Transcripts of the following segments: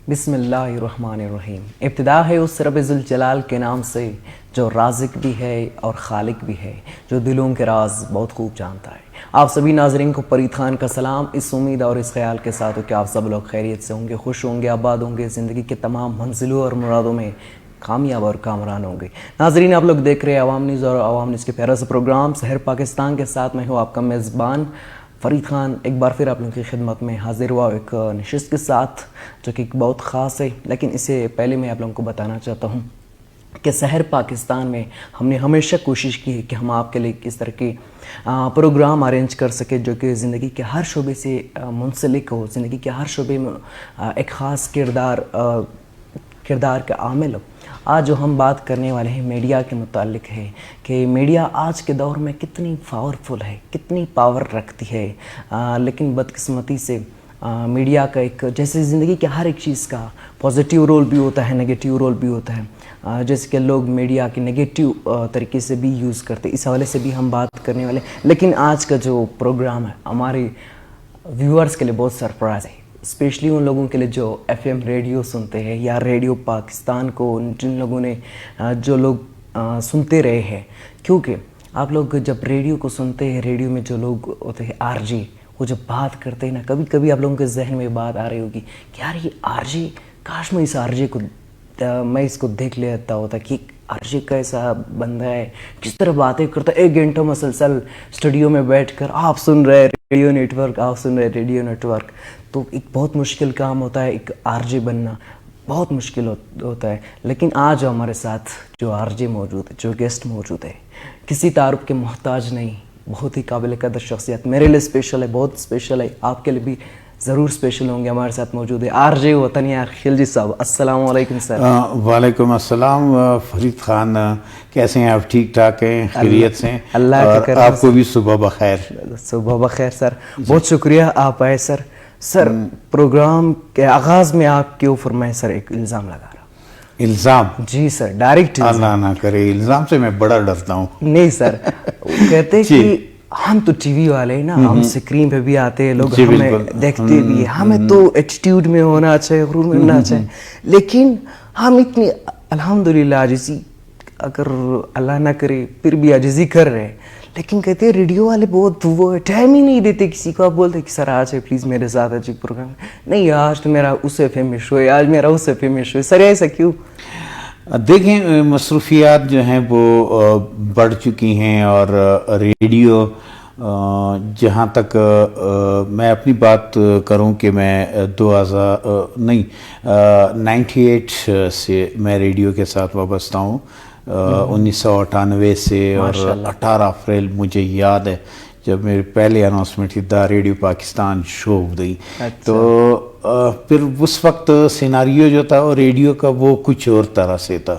بسم اللہ الرحمن الرحیم. ابتدا ہے اس رب ذوالجلال کے نام سے جو رازق بھی ہے اور خالق بھی ہے, جو دلوں کے راز بہت خوب جانتا ہے. آپ سبھی ناظرین کو فرید خان کا سلام, اس امید اور اس خیال کے ساتھ کہ آپ سب لوگ خیریت سے ہوں گے, خوش ہوں گے, آباد ہوں گے, زندگی کے تمام منزلوں اور مرادوں میں کامیاب اور کامران ہوں گے. ناظرین, آپ لوگ دیکھ رہے ہیں عوام نیوز اور عوام نیوز کے پیارا سا پروگرام سحر پاکستان کے ساتھ. میں ہوں آپ کا میزبان فرید خان, ایک بار پھر آپ لوگوں کی خدمت میں حاضر ہوا ایک نشست کے ساتھ جو کہ بہت خاص ہے. لیکن اس سے پہلے میں آپ لوگوں کو بتانا چاہتا ہوں کہ سحر پاکستان میں ہم نے ہمیشہ کوشش کی ہے کہ ہم آپ کے لیے کس طرح کے پروگرام ارینج کر سکے جو کہ زندگی کے ہر شعبے سے منسلک ہو, زندگی کے ہر شعبے میں ایک خاص کردار کا عامل ہو. آج جو ہم بات کرنے والے ہیں میڈیا کے متعلق ہے کہ میڈیا آج کے دور میں کتنی پاورفل ہے, کتنی پاور رکھتی ہے. لیکن بدقسمتی سے میڈیا کا ایک جیسے زندگی کے ہر ایک چیز کا پازیٹیو رول بھی ہوتا ہے, نگیٹیو رول بھی ہوتا ہے. جیسے کہ لوگ میڈیا کی نگیٹیو طریقے سے بھی یوز کرتے, اس حوالے سے بھی ہم بات کرنے والے. لیکن آج کا جو پروگرام ہے ہمارے ویورز کے لیے بہت سرپرائز ہے, اسپیشلی ان لوگوں کے لیے جو ایف ایم ریڈیو سنتے ہیں یا ریڈیو پاکستان کو جن لوگوں نے جو لوگ سنتے رہے ہیں. کیونکہ آپ لوگ جب ریڈیو کو سنتے ہیں, ریڈیو میں جو لوگ ہوتے ہیں آر جے, وہ جب بات کرتے ہیں نا, کبھی کبھی آپ لوگوں کے ذہن میں بات آ رہی ہوگی کہ یار یہ آر جے, کاش میں اس آر جے کو میں اس کو دیکھ لیتا ہوتا کہ آر جے کیسا بندہ ہے, کس طرح باتیں کرتا ہے. 1 گھنٹہ مسلسل اسٹوڈیو میں بیٹھ کر آپ سن رہے ریڈیو نیٹ ورک. تو ایک بہت مشکل کام ہوتا ہے, ایک آر جے بننا بہت مشکل ہوتا ہے. لیکن آج ہمارے ساتھ جو آر جے موجود ہے, جو گیسٹ موجود ہے, کسی تعارف کے محتاج نہیں, بہت ہی قابل قدر شخصیت, میرے لیے اسپیشل ہے, بہت اسپیشل ہے, آپ کے لیے بھی ضرور اسپیشل ہوں گے. ہمارے ساتھ موجود ہے آر جے وطن یار خلجی صاحب. السلام علیکم سر. وعلیکم السلام فرید خان, کیسے ہیں آپ؟ ٹھیک ٹھاک ہیں, خیریت سے؟ اللہ کا کرم. آپ کو بھی صبح بخیر. صبح بخیر سر, بہت شکریہ آپ آئے سر. سر پروگرام کے آغاز میں آپ کے اوپر میں سر ایک الزام لگا رہا ہوں. الزام؟ جی سر, ڈائریکٹ. اللہ نہ کرے, الزام سے میں بڑا ڈرتا ہوں. نہیں سر, کہتے کہ ہم تو ٹی وی والے نا, ہم اسکرین پہ بھی آتے ہیں, لوگ ہمیں دیکھتے بھی ہیں, ہمیں تو ایٹیٹیوڈ میں ہونا چاہیے, غرور میں ہونا چاہیے. لیکن ہم اتنی الحمدللہ عاجزی, اگر اللہ نہ کرے پھر بھی عاجزی کر رہے ہیں. لیکن کہتے ہیں ریڈیو والے بہت وہ ٹائم ہی نہیں دیتے کسی کو. آپ بولتے کہ سر آج ہے پلیز میرے ساتھ اچھی پروگرام. نہیں, آج تو میرا اس ایف ایم میں شو ہے, آج میرا اس ایف ایم میں شو ہے. سر ایسا کیوں؟ دیکھیں, مصروفیات جو ہیں وہ بڑھ چکی ہیں, اور ریڈیو جہاں تک میں اپنی بات کروں کہ میں 98 سے میں ریڈیو کے ساتھ وابستہ ہوں, 1998 سے. اور 18 اپریل مجھے یاد ہے جب میری پہلی اناؤنسمنٹ تھی دا ریڈیو پاکستان شو دی. تو پھر اس وقت سیناریو جو تھا ریڈیو کا وہ کچھ اور طرح سے تھا.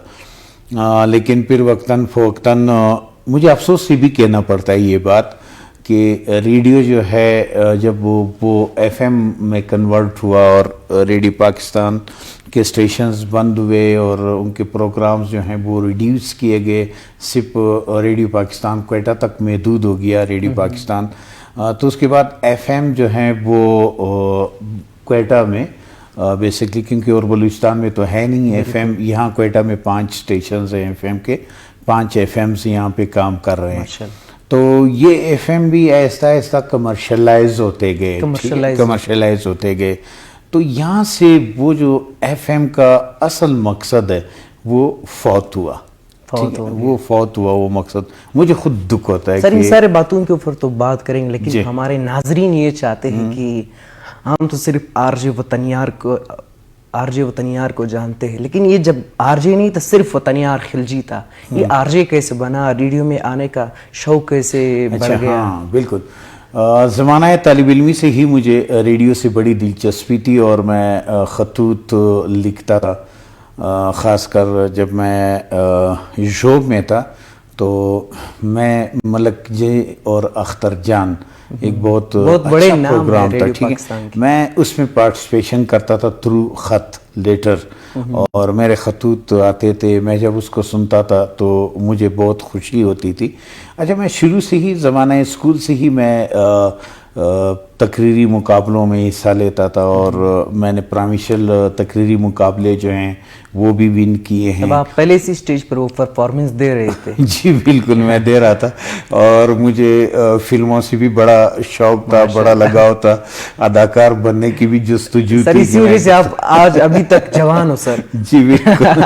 لیکن پھر وقتاً فوقتاً مجھے افسوس سے بھی کہنا پڑتا ہے یہ بات کہ ریڈیو جو ہے جب وہ ایف ایم میں کنورٹ ہوا اور ریڈیو پاکستان کے اسٹیشنز بند ہوئے اور ان کے پروگرامز جو ہیں وہ ریڈیوس کیے گئے, صرف ریڈیو پاکستان کوئٹہ تک محدود ہو گیا ریڈیو پاکستان. تو اس کے بعد ایف ایم جو ہیں وہ کوئٹہ میں بیسکلی, کیونکہ اور بلوچستان میں تو ہے نہیں ایف ایم, یہاں کوئٹہ میں 5 اسٹیشنز ہیں ایف ایم کے, 5 ایف ایمز یہاں پہ کام کر رہے ہیں. تو یہ ایف ایم بھی آہستہ آہستہ کمرشلائز ہوتے گئے. تو یہاں سے وہ جو ایف ایم کا اصل مقصد ہے وہ فوت ہوا. وہ مقصد مجھے خود دکھ ہوتا ہے. سر ان سارے باتوں کے اوپر تو بات کریں گے, لیکن ہمارے ناظرین یہ چاہتے ہیں کہ ہم تو صرف آر جے وطنیار کو جانتے ہیں, لیکن یہ جب آر جے نہیں تھا, صرف وطنیار خلجی تھا, یہ آر جے کیسے بنا, ریڈیو میں آنے کا شوق کیسے بڑھ گیا؟ ہاں بالکل, زمانہ طالب علمی سے ہی مجھے ریڈیو سے بڑی دلچسپی تھی اور میں خطوط لکھتا تھا. خاص کر جب میں جوب میں تھا تو میں ملک جے اور اختر جان ایک بہت بڑے اچھا پروگرام تھا, ٹھیک ہے, میں اس میں پارٹیسپیشن کرتا تھا تھرو خط لیٹر, اور میرے خطوط آتے تھے. میں جب اس کو سنتا تھا تو مجھے بہت خوشی ہوتی تھی. اچھا, میں شروع سے ہی زمانہ اسکول سے ہی میں تقریری مقابلوں میں حصہ لیتا تھا اور میں نے پرامشل تقریری مقابلے جو ہیں وہ بھی ون کیے ہیں. اب آپ پہلے اسی سٹیج پر وہ پرفارمنس دے رہے تھے؟ جی بالکل میں دے رہا تھا اور مجھے فلموں سے بھی بڑا شوق تھا, بڑا لگاؤ تھا, اداکار بننے کی بھی جستجو تھی. سر اسی وجہ سے آپ آج ابھی تک جوان ہو سر. جی بالکل.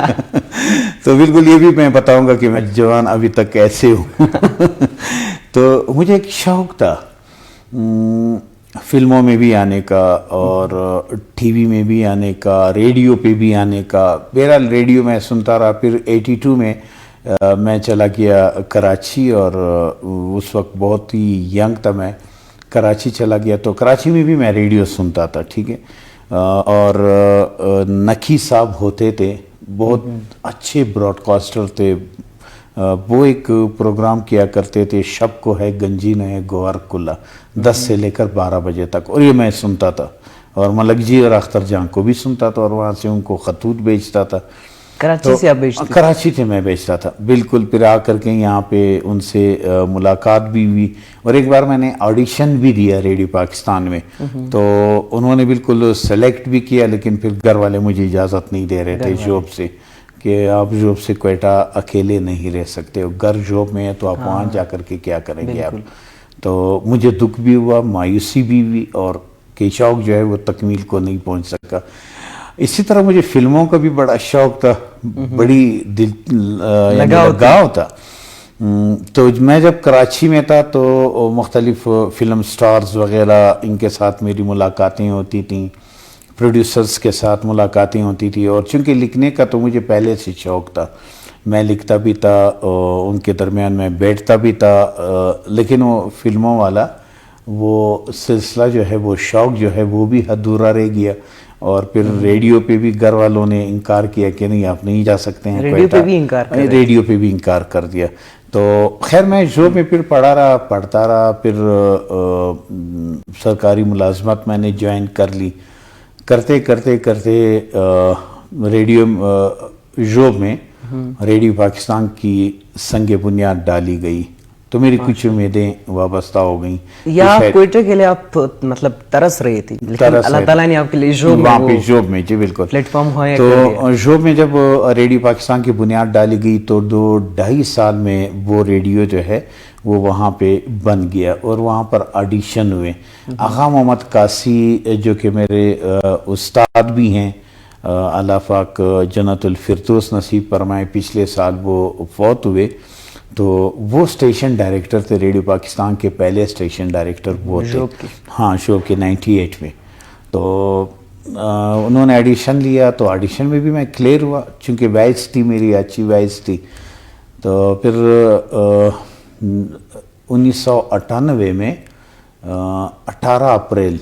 تو بالکل یہ بھی میں بتاؤں گا کہ میں جوان ابھی تک کیسے ہوں. تو مجھے ایک شوق تھا فلموں میں بھی آنے کا اور ٹی وی میں بھی آنے کا, ریڈیو پہ بھی آنے کا. بہرحال ریڈیو میں سنتا رہا. پھر 82 میں میں چلا گیا کراچی اور اس وقت بہت ہی ینگ تھا میں. کراچی چلا گیا تو کراچی میں بھی میں ریڈیو سنتا تھا, ٹھیک ہے. اور نقی صاحب ہوتے تھے, بہت اچھے براڈ کاسٹر تھے. وہ ایک پروگرام کیا کرتے تھے, شب کو ہے گنجی نہ ہے گوہر کلا, 10 سے لے کر 12 بجے تک, اور یہ میں سنتا تھا. اور ملک جی اور اختر جان کو بھی سنتا تھا اور وہاں سے ان کو خطوط بیچتا تھا. کراچی سے آپ بیچتے؟ کراچی سے میں بیچتا تھا بالکل. پھر آ کر کے یہاں پہ ان سے ملاقات بھی ہوئی اور ایک بار میں نے آڈیشن بھی دیا ریڈیو پاکستان میں. تو انہوں نے بالکل سلیکٹ بھی کیا, لیکن پھر گھر والے مجھے اجازت نہیں دے رہے تھے جاب سے کہ آپ جاب سے کوئٹہ اکیلے نہیں رہ سکتے, گھر جاب میں ہے تو آپ وہاں جا کر کے کیا کریں گے آپ. تو مجھے دکھ بھی ہوا, مایوسی بھی ہوئی اور کہ شوق جو ہے وہ تکمیل کو نہیں پہنچ سکا. اسی طرح مجھے فلموں کا بھی بڑا شوق تھا, بڑی لگاؤ تھا. تو میں جب کراچی میں تھا تو مختلف فلم سٹارز وغیرہ ان کے ساتھ میری ملاقاتیں ہوتی تھیں, پروڈیوسرز کے ساتھ ملاقاتیں ہوتی تھی. اور چونکہ لکھنے کا تو مجھے پہلے سے شوق تھا, میں لکھتا بھی تھا, ان کے درمیان میں بیٹھتا بھی تھا. لیکن وہ فلموں والا وہ سلسلہ جو ہے, وہ شوق جو ہے وہ بھی ادھورا رہ گیا. اور پھر ریڈیو پہ بھی گھر والوں نے انکار کیا کہ نہیں آپ نہیں جا سکتے ہیں, ریڈیو پہ بھی انکار کر دیا. تو خیر میں شو میں پھر پڑھتا رہا. پھر سرکاری ملازمت میں نے جوائن کر لی. کرتے ریڈیو جاب میں ریڈیو پاکستان کی سنگ بنیاد ڈالی گئی تو میری کچھ امیدیں وابستہ ہو گئیں. یا کوئٹہ کے لیے آپ مطلب ترس رہے تھے, لیکن اللہ تعالیٰ نے آپ کے لیے جاب میں جی بالکل پلیٹ فارم ہوا. تو جاب میں جب ریڈیو پاکستان کی بنیاد ڈالی گئی تو 2-2.5 سال میں وہ ریڈیو جو ہے وہ وہاں پہ بن گیا اور وہاں پر آڈیشن ہوئے. آغا محمد قاسی جو کہ میرے استاد بھی ہیں, اللہ پاک جنت الفردوس نصیب فرمائے, پچھلے سال وہ فوت ہوئے. تو وہ اسٹیشن ڈائریکٹر تھے ریڈیو پاکستان کے, پہلے اسٹیشن ڈائریکٹر وہ تھے. ہاں شو کے 98 میں. تو انہوں نے آڈیشن لیا تو آڈیشن میں بھی میں کلیئر ہوا چونکہ وائس تھی میری, اچھی وائس تھی. تو پھر 1998 میں 18 اپریل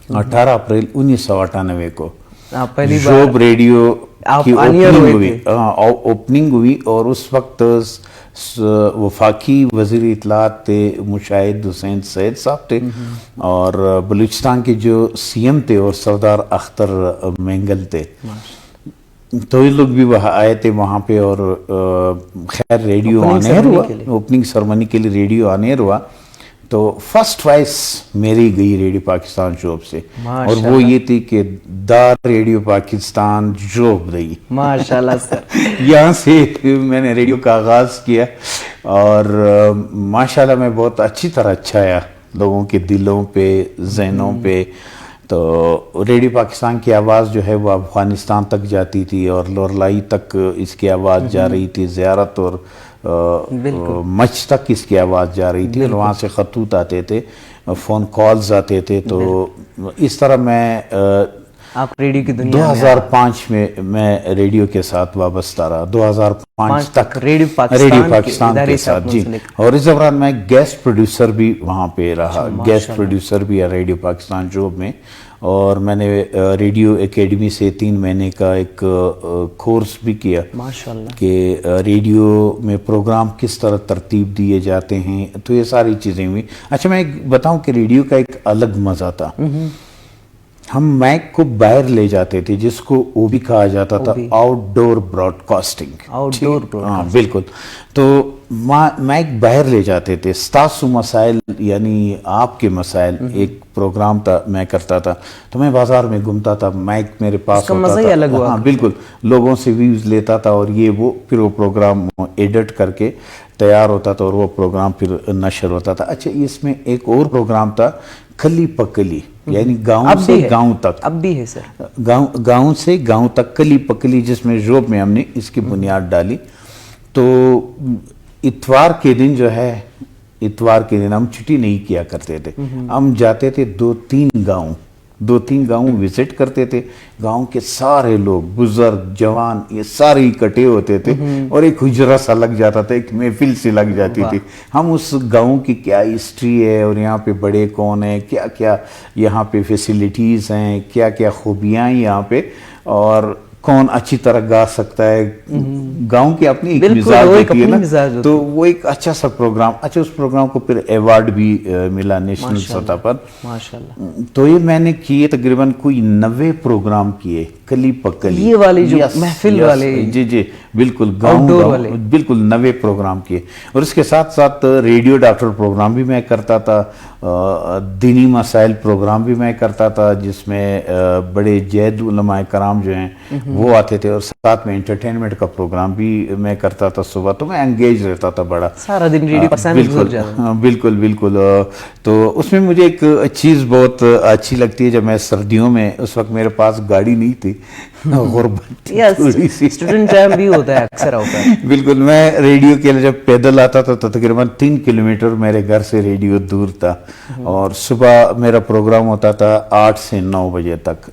1998 کو جوب ریڈیو کی اوپننگ ہوئی اور اس وقت وفاقی وزیر اطلاعات تھے مشاہد حسین سید صاحب تھے اور بلوچستان کے جو سی ایم تھے اور سردار اختر مینگل تھے. تو یہ لوگ بھی وہاں آئے تھے وہاں پہ اور خیر ریڈیو آن ایئر ہوا, اوپننگ سرمنی کے لیے ریڈیو آن ایئر ہوا. تو فرسٹ وائس میری گئی ریڈیو پاکستان جوب سے اور وہ یہ تھی کہ ریڈیو پاکستان جوب رہی. ماشاءاللہ سر. یہاں سے میں نے ریڈیو کا آغاز کیا اور ماشاءاللہ میں بہت اچھی طرح چھایا لوگوں کے دلوں پہ, ذہنوں پہ. تو ریڈیو پاکستان کی آواز جو ہے وہ افغانستان تک جاتی تھی اور لورلائی تک اس کی آواز جا رہی تھی, زیارت اور مچ تک اس کی آواز جا رہی تھی اور وہاں سے خطوط آتے تھے, فون کالز آتے تھے. تو اس طرح میں آپ ریڈیو کی دنیا 2005 میں ریڈیو کے ساتھ وابستہ رہا, 2005 تک ریڈیو پاکستان کے ساتھ. جی, اور اس دوران میں گیسٹ پروڈیوسر بھی وہاں پہ رہا, گیسٹ پروڈیوسر بھی ہے ریڈیو پاکستان جوب میں. اور میں نے ریڈیو اکیڈمی سے 3 مہینے کا ایک کورس بھی کیا کہ ریڈیو میں پروگرام کس طرح ترتیب دیے جاتے ہیں. تو یہ ساری چیزیں ہوئی. اچھا میں بتاؤں کہ ریڈیو کا ایک الگ مزہ تھا. ہم مائک کو باہر لے جاتے تھے جس کو او بی کہا جاتا تھا, آؤٹ ڈور براڈ کاسٹنگ. ہاں بالکل. تو مائک باہر لے جاتے تھے. ستاسو مسائل یعنی آپ کے مسائل ایک پروگرام تھا میں کرتا تھا, تو میں بازار میں گھومتا تھا, مائک میرے پاس ہوتا تھا. ہاں بالکل, لوگوں سے ویوز لیتا تھا اور یہ وہ, پھر وہ پروگرام ایڈٹ کر کے تیار ہوتا تھا اور وہ پروگرام پھر نشر ہوتا تھا. اچھا اس میں ایک اور پروگرام تھا کلی پکلی, یعنی گاؤں سے گاؤں تک. اب بھی ہے سر. گاؤں سے گاؤں تک کلی پکلی, جس میں جوب میں ہم نے اس کی بنیاد ڈالی. تو اتوار کے دن جو ہے, اتوار کے دن ہم چھٹی نہیں کیا کرتے تھے, ہم جاتے تھے 2-3 گاؤں وزٹ کرتے تھے. گاؤں کے سارے لوگ, بزرگ جوان, یہ سارے اکٹھے ہوتے تھے اور ایک حجرہ سا لگ جاتا تھا, ایک محفل سی لگ جاتی تھی. ہم اس گاؤں کی کیا ہسٹری ہے اور یہاں پہ بڑے کون ہیں, کیا کیا یہاں پہ فیسیلیٹیز ہیں, کیا کیا خوبیاں ہیں یہاں پہ, اور کون اچھی طرح گا سکتا ہے. گاؤں کی اپنی ایک مزاج ہوتی ہے نا, تو وہ ایک اچھا سا پروگرام. اچھا اس پروگرام کو پھر ایوارڈ بھی ملا نیشنل سطح پر. ماشاءاللہ. تو یہ میں نے کیے تقریباً کوئی 90 پروگرام کیے کلی پکلی, یہ والے جو محفل والے. جی بالکل, گاؤں بالکل 90 پروگرام کیے. اور اس کے ساتھ ساتھ ریڈیو ڈاکٹر پروگرام بھی میں کرتا تھا, دینی مسائل پروگرام بھی میں کرتا تھا, جس میں بڑے جید علماء کرام جو ہیں وہ آتے تھے, اور ساتھ میں انٹرٹینمنٹ کا پروگرام بھی میں کرتا تھا صبح. تو میں انگیج رہتا تھا بڑا, سارا دن ریڈیو پر گزر جاتا. بالکل. تو اس میں مجھے ایک چیز بہت اچھی لگتی ہے, جب میں سردیوں میں, اس وقت میرے پاس گاڑی نہیں تھی, غربت اسٹوڈنٹ ٹائم بھی ہوتا ہے, اکثر ہوتا ہے. بالکل. میں ریڈیو کے لیے جب پیدل آتا تھا تو تقریباً 3 کلومیٹر میرے گھر سے ریڈیو دور تھا, اور صبح میرا پروگرام ہوتا تھا 8 سے 9 بجے تک.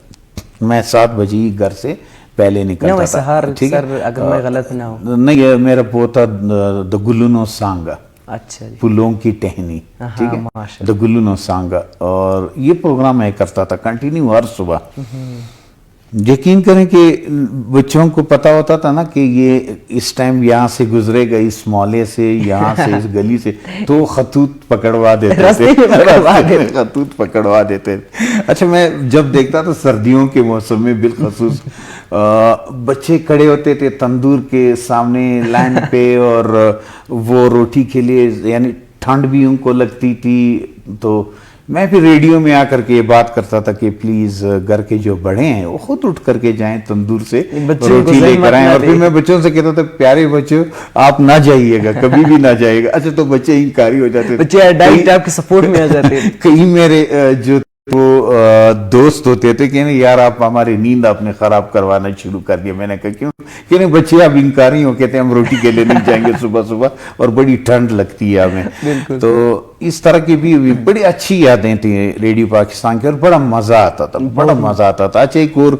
میں 7 بجے ہی گھر سے پہلے نکلتا تھا. ٹھیک ہے, اگر میں غلط نہ ہوں. نہیں, میرا وہ تھا دا گلونو سانگا, اچھا جی, پھولوں کی ٹہنی. ٹھیک ہے, دا گلونو سانگا. اور یہ پروگرام میں کرتا تھا کنٹینیو ہر صبح. یقین کریں کہ بچوں کو پتا ہوتا تھا نا کہ یہ اس ٹائم یہاں سے گزرے گا, اس محلے سے, یہاں سے, اس گلی سے, تو خطوط پکڑوا دیتے تھے. اچھا میں جب دیکھتا تھا سردیوں کے موسم میں بالخصوص بچے کھڑے ہوتے تھے تندور کے سامنے لائن پہ, اور وہ روٹی کے لیے, یعنی ٹھنڈ بھی ان کو لگتی تھی. تو میں پھر ریڈیو میں آ کر کے یہ بات کرتا تھا کہ پلیز گھر کے جو بڑے ہیں وہ خود اٹھ کر کے جائیں تندور سے روٹی لے کر آئیں. اور پھر میں بچوں سے کہتا تھا پیارے بچوں آپ نہ جائیے گا, کبھی بھی نہ جائیے گا. اچھا تو بچے انکاری ہو جاتے تھے, بچے ڈائریکٹ آپ کے سپورٹ میں آ جاتے تھے. کہیں میرے جو وہ دوست ہوتے تھے کہ یار آپ ہماری نیند آپ نے خراب کروانا شروع کر دیا. میں نے کہا کیوں, کہ نہیں بچے اب انکاری ہو, کہتے ہیں ہم روٹی کے لیے نہیں جائیں گے صبح صبح, اور بڑی ٹھنڈ لگتی ہے ہمیں. تو اس طرح کی بھی بڑی اچھی یادیں تھیں ریڈیو پاکستان کی, اور بڑا مزہ آتا تھا. اچھا ایک اور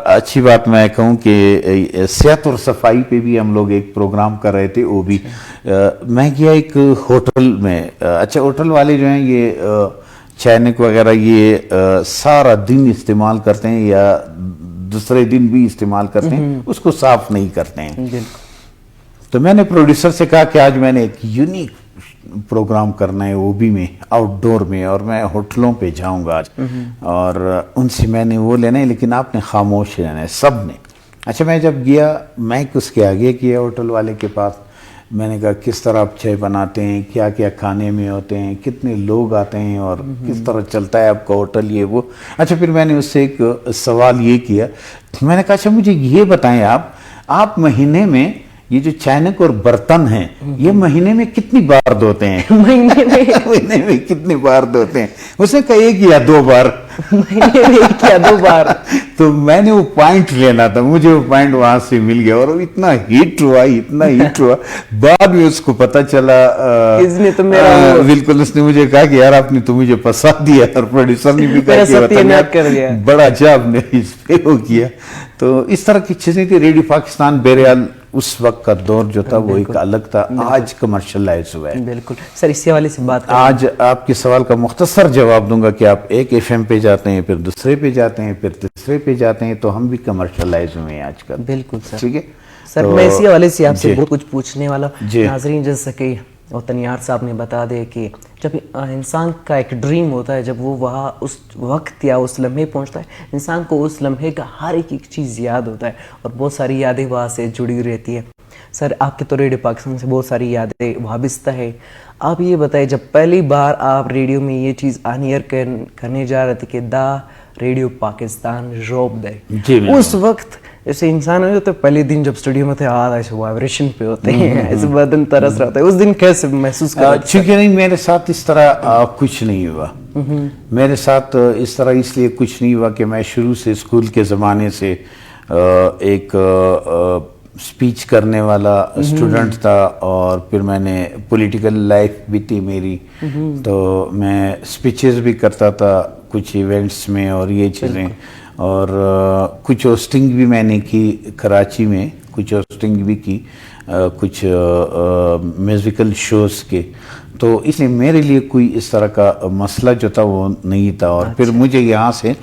اچھی بات میں کہوں کہ صحت اور صفائی پہ بھی ہم لوگ ایک پروگرام کر رہے تھے. وہ بھی میں گیا ایک ہوٹل میں. اچھا ہوٹل والے جو ہیں یہ چینک وغیرہ یہ سارا دن استعمال کرتے ہیں, یا دوسرے دن بھی استعمال کرتے ہیں, اس کو صاف نہیں کرتے ہیں. تو میں نے پروڈیوسر سے کہا کہ آج میں نے ایک یونیک پروگرام کرنا ہے وہ بھی میں آؤٹ ڈور میں, اور میں ہوٹلوں پہ جاؤں گا آج, اور ان سے میں نے وہ لینا ہے, لیکن آپ نے خاموش رہنا ہے سب نے. اچھا میں جب گیا, میں اس کے آگے کیا ہوٹل والے کے پاس, میں نے کہا کس طرح آپ چائے بناتے ہیں, کیا کیا کھانے میں ہوتے ہیں, کتنے لوگ آتے ہیں, اور کس طرح چلتا ہے آپ کا ہوٹل, یہ وہ. اچھا پھر میں نے اس سے ایک سوال یہ کیا, میں نے کہا اچھا مجھے یہ بتائیں آپ مہینے میں یہ جو چینک اور برتن ہیں یہ مہینے میں کتنی بار دھوتے ہیں؟ مہینے میں کتنی بار دھوتے ہیں؟ اس نے کہا 1 یا 2 بار. مہینے میں 1 یا 2 بار. تو میں نے وہ پوائنٹ لینا تھا, مجھے وہ پوائنٹ وہاں سے مل گیا, اور اتنا ہٹ ہوا بعد میں اس کو پتا چلا. بالکل اس نے مجھے کہا کہ یار آپ نے تو مجھے پسا دیا, اور پروڈیوسر نے بھی کہا کہ بڑا اچھا آپ نے اس پہ وہ کیا. تو اس طرح کی چیزیں تھی. ریڈیو پاکستان بہرحال اس وقت کا دور جو تھا وہ ایک الگ تھا, آج کمرشلائز ہوا ہے. بالکل سر, اسی حوالے سے بات آج آپ کے سوال کا مختصر جواب دوں گا کہ آپ ایک FM پہ جاتے ہیں, پھر دوسرے پہ جاتے ہیں, پھر تیسرے پہ جاتے ہیں, تو ہم بھی کمرشلائز ہوئے ہیں آج کل. بالکل سر. ٹھیک ہے سر, میں اسی حوالے سے آپ سے بہت کچھ پوچھنے والا. ناظرین جیسا کہ وطنیار صاحب نے بتا دے کہ جب انسان کا ایک ڈریم ہوتا ہے، جب وہ وہاں اس وقت یا اس لمحے پہنچتا ہے، انسان کو اس لمحے کا ہر ایک چیز یاد ہوتا ہے اور بہت ساری یادیں وہاں سے جڑی رہتی ہے. سر آپ کے تو ریڈیو پاکستان سے بہت ساری یادیں وابستہ ہے. آپ یہ بتائیں جب پہلی بار آپ ریڈیو میں یہ چیز آن ایئر کرنے جا رہے تھے کہ دا ریڈیو پاکستان روب دے، اس وقت جیسے انسان ہوئے تو پہلے دن جب اسٹوڈیو میں تھے ایسے وائبریشن پہ ہوتے ہیں، ایسے بدن ترس رہا ہوتا ہے، اس دن کیسے محسوس کرتے؟ چونکہ نہیں، میرے ساتھ اس طرح کچھ نہیں ہوا. میرے ساتھ اس طرح اس لیے کچھ نہیں ہوا کہ میں شروع سے اسکول کے زمانے سے ایک اسپیچ کرنے والا اسٹوڈنٹ تھا، اور پھر میں نے پولیٹیکل لائف بھی تھی میری، تو میں اسپیچز بھی کرتا تھا کچھ ایونٹس میں اور یہ چیزیں، اور کچھ ہوسٹنگ بھی میں نے کی کراچی میں، کچھ ہوسٹنگ بھی کی کچھ میوزیکل شوز کے. تو اس لیے میرے لیے کوئی اس طرح کا مسئلہ جو تھا وہ نہیں تھا. اور پھر مجھے یہاں سے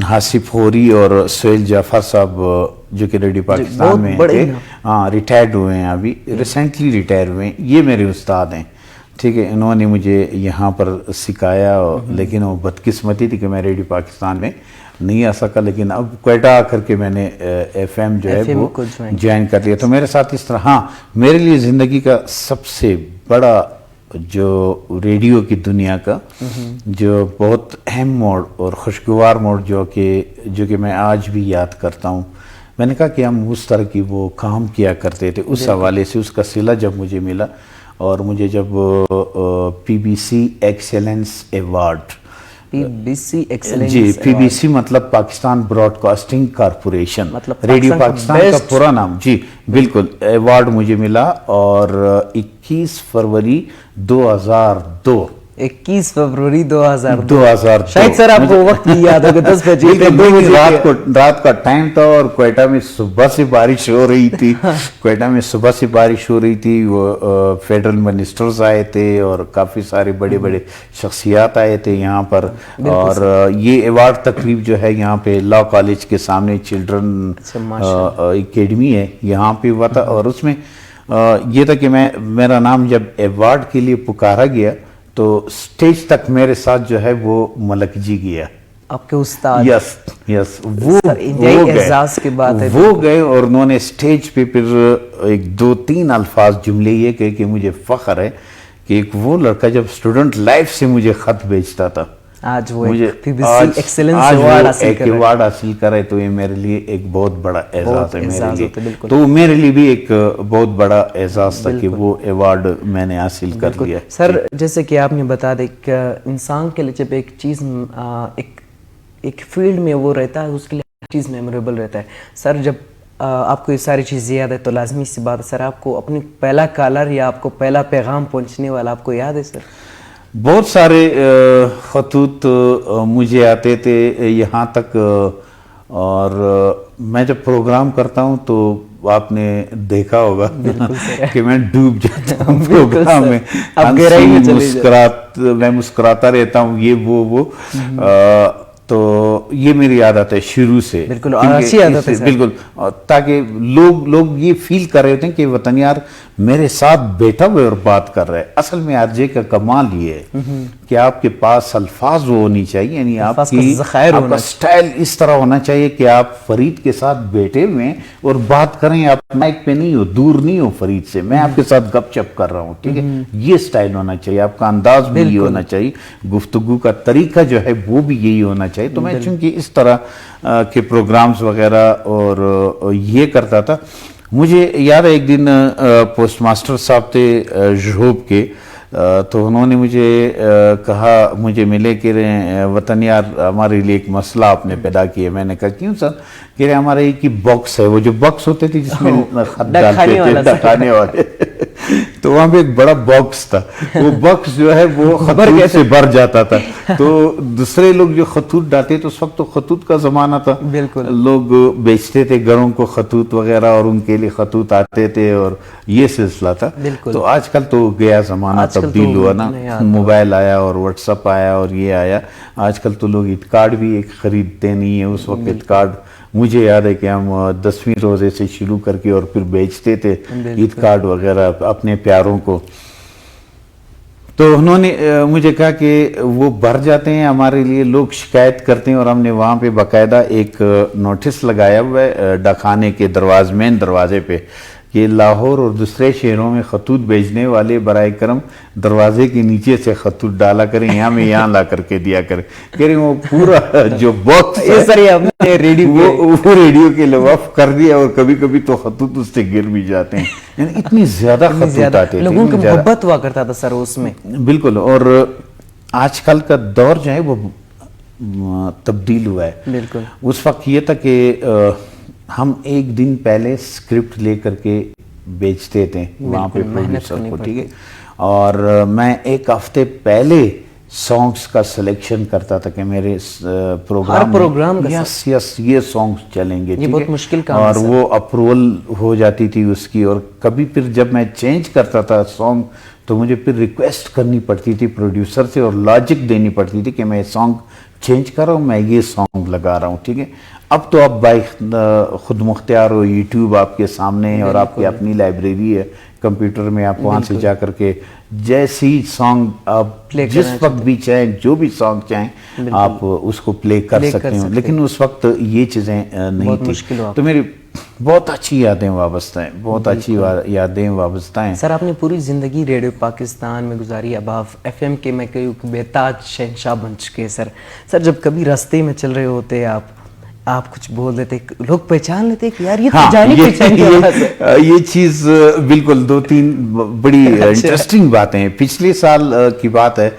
حاسف ہوری اور سہیل جعفر صاحب جو کہ ریڈیو پاکستان میں تھے، ہاں ریٹائرڈ ہوئے ہیں، ابھی ریسنٹلی ریٹائر ہوئے ہیں، یہ میرے استاد ہیں. ٹھیک ہے، انہوں نے مجھے یہاں پر سکھایا، لیکن وہ بدقسمتی تھی کہ میں ریڈیو پاکستان میں نہیں آ سکا. لیکن اب کوئٹہ آ کر کے میں نے ایف ایم جو ہے وہ جوائن کر لیا. تو میرے ساتھ اس طرح، ہاں میرے لیے زندگی کا سب سے بڑا جو ریڈیو کی دنیا کا جو بہت اہم موڑ اور خوشگوار موڑ جو کہ میں آج بھی یاد کرتا ہوں. میں نے کہا کہ ہم اس طرح کی وہ کام کیا کرتے تھے، اس حوالے سے اس کا صلہ جب مجھے ملا، اور مجھے جب P B C excellence award, جی پی بی سی مطلب Pakistan broadcasting corporation, radio Pakistan کا پورا نام، جی بالکل، ایوارڈ مجھے ملا. اور 21 فروری 2002 21 فروری 2002 شاید سر آپ کو وقت یاد ہوگا، 10 بجے رات کا ٹائم تھا، اور کوئٹہ میں صبح سے بارش ہو رہی تھی. کوئٹہ میں صبح سے بارش ہو رہی تھی. وہ فیڈرل منسٹرز آئے تھے اور کافی سارے بڑے بڑے شخصیات آئے تھے یہاں پر. اور یہ ایوارڈ تقریب جو ہے یہاں پہ لا کالج کے سامنے چلڈرن اکیڈمی ہے، یہاں پہ ہوا تھا. اور اس میں یہ تھا کہ میرا نام جب ایوارڈ کے لیے پکارا گیا تو سٹیج تک میرے ساتھ جو ہے وہ ملک جی گیا، آپ کے استاد. یس وہ اعزاز کی بات ہے. وہ گئے اور انہوں نے سٹیج پہ پھر 1-2-3 الفاظ جملے یہ کہے کہ مجھے فخر ہے کہ ایک وہ لڑکا جب اسٹوڈنٹ لائف سے مجھے خط بھیجتا تھا، آج وہ ایک ایوارڈ حاصل کرے، تو یہ میرے لیے ایک بہت بڑا اعزاز ہے میرے لیے. تو میرے لیے بھی ایک بہت بڑا اعزاز تھا کہ وہ ایوارڈ میں نے حاصل کر لیا. سر جیسے کہ آپ نے بتا دیں کہ انسان کے لیے جب ایک چیز ایک فیلڈ میں وہ رہتا ہے، اس کے لیے چیز میموریبل رہتا ہے. سر جب آپ کو یہ ساری چیزیں یاد ہے تو لازمی سی بات ہے سر، آپ کو اپنی پہلا کالر یا آپ کو پہلا پیغام پہنچنے والا آپ کو یاد ہے سر؟ بہت سارے خطوط مجھے آتے تھے یہاں تک، اور میں جب پروگرام کرتا ہوں تو آپ نے دیکھا ہوگا کہ میں ڈوب جاتا ہوں پروگرام میں، میں مسکراتا رہتا ہوں، یہ وہ تو یہ میری عادت ہے شروع سے، بالکل، تاکہ لوگ یہ فیل کر رہے ہوتے ہیں کہ وطن یار میرے ساتھ بیٹھا ہوئے اور بات کر رہا ہے. اصل میں آرجے کا کمال یہ ہے کہ آپ کے پاس الفاظ وہ ہونی چاہیے، یعنی آپ کا سٹائل اس طرح ہونا چاہیے کہ آپ فرید کے ساتھ بیٹھے ہوئے ہیں اور بات کریں، آپ مائک پہ نہیں ہو، دور نہیں ہو فرید سے، میں آپ کے ساتھ گپ چپ کر رہا ہوں، ٹھیک ہے. یہ سٹائل ہونا چاہیے، آپ کا انداز بھی یہ ہونا چاہیے، گفتگو کا طریقہ جو ہے وہ بھی یہی ہونا چاہیے. تو میں چونکہ اس طرح کے پروگرامز وغیرہ اور یہ کرتا تھا. مجھے یاد ہے ایک دن پوسٹ ماسٹر صاحب تھے جھوب کے، تو انہوں نے مجھے کہا، مجھے ملے کہ وطن یار ہمارے لیے ایک مسئلہ آپ نے پیدا کیا. میں نے کہا کیوں سر؟ کہ ہمارے ایک ہی باکس ہے، وہ جو باکس ہوتے تھے جس میں خط ڈالتے تھے ڈکانے والے، تو وہاں پہ ایک بڑا باکس تھا، وہ باکس جو ہے وہ خطوط سے بھر جاتا تھا. تو دوسرے لوگ جو خطوط ڈالتے تو اس وقت تو خطوط کا زمانہ تھا، لوگ بیچتے تھے گھروں کو خطوط وغیرہ اور ان کے لیے خطوط آتے تھے اور یہ سلسلہ تھا. تو آج کل تو گیا زمانہ تبدیل ہوا نا، موبائل آیا اور واٹس اپ آیا اور یہ آیا. آج کل تو لوگ اٹ کارڈ بھی ایک خریدتے نہیں ہیں، اس وقت اٹ کارڈ مجھے یاد ہے کہ ہم 10ویں روزے سے شروع کر کے اور پھر بیچتے تھے عید کارڈ وغیرہ اپنے پیاروں کو. تو انہوں نے مجھے کہا کہ وہ بھر جاتے ہیں ہمارے لیے, لوگ شکایت کرتے ہیں, اور ہم نے وہاں پہ باقاعدہ ایک نوٹس لگایا ہوا ہے ڈاکخانے کے مین دروازے پہ کہ لاہور اور دوسرے شہروں میں خطوط بھیجنے والے برائے کرم دروازے کے نیچے سے خطوط ڈالا کریں, یہاں لا کر کے دیا کریں. کہہ رہے وہ پورا جو باکس وہ ریڈیو کے لواف کر دیا, اور کبھی کبھی تو خطوط اس سے گر بھی جاتے ہیں. یعنی اتنی زیادہ خطوط آتے تھے, لوگوں کی محبت ہوا کرتا تھا سر اس میں. بالکل. اور آج کل کا دور جو ہے وہ تبدیل ہوا ہے. بالکل. اس وقت یہ تھا کہ ہم ایک دن پہلے اسکرپٹ لے کر کے بیچتے تھے وہاں پہ پروڈیوسر کو, ٹھیک ہے, اور میں ایک ہفتے پہلے سانگز کا سلیکشن کرتا تھا کہ میرے پروگرام یس یہ سانگز چلیں گے, یہ بہت مشکل کام اور وہ اپروول ہو جاتی تھی اس کی. اور کبھی پھر جب میں چینج کرتا تھا سانگ تو مجھے پھر ریکویسٹ کرنی پڑتی تھی پروڈیوسر سے, اور لاجک دینی پڑتی تھی کہ میں سانگ چینج کر رہا ہوں, میں یہ سانگ لگا رہا ہوں, ٹھیک ہے. اب تو آپ خود مختار ہو, یوٹیوب آپ کے سامنے ہے, اور آپ کی اپنی لائبریری ہے کمپیوٹر میں, آپ وہاں سے جا کر کے جیسی سانگ آپ جس وقت بھی چاہیں, جو بھی سانگ چاہیں آپ اس کو پلے کر سکتے ہیں. لیکن اس وقت یہ چیزیں نہیں تھی. تو میری بہت اچھی یادیں وابستہ ہیں, بہت اچھی یادیں وابستہ ہیں. سر آپ نے پوری زندگی ریڈیو پاکستان میں گزاری, اب آپ ایف ایم کے میں کہوں بے تاج شہنشاہ بن چکے. سر جب کبھی راستے میں چل رہے ہوتے آپ کچھ بول دیتے, لوگ پہچان لیتے کہ یار یہ تو جانی پہچان کی آواز ہے. یہ چیز بالکل 2-3 بڑی انٹرسٹنگ باتیں ہیں. پچھلے سال کی بات ہے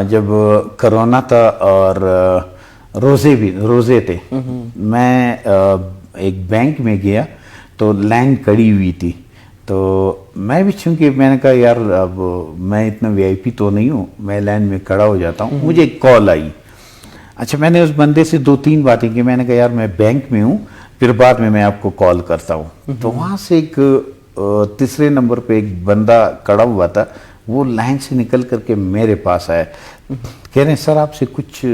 جب کرونا تھا اور روزے تھے, میں ایک بینک میں گیا تو لائن کڑی ہوئی تھی. تو میں بھی چونکہ میں نے کہا یار اب میں اتنا وی آئی پی تو نہیں ہوں, میں لائن میں کھڑا ہو جاتا ہوں. مجھے ایک کال آئی. اچھا میں نے اس بندے سے 2-3 باتیں کی. میں نے کہا یار میں بینک میں ہوں, پھر بعد میں آپ کو کال کرتا ہوں. تو وہاں سے ایک تیسرے نمبر پہ ایک بندہ کھڑا ہوا تھا, وہ لائن سے نکل کر کے میرے پاس آیا. کہہ رہے ہیں سر آپ سے کچھ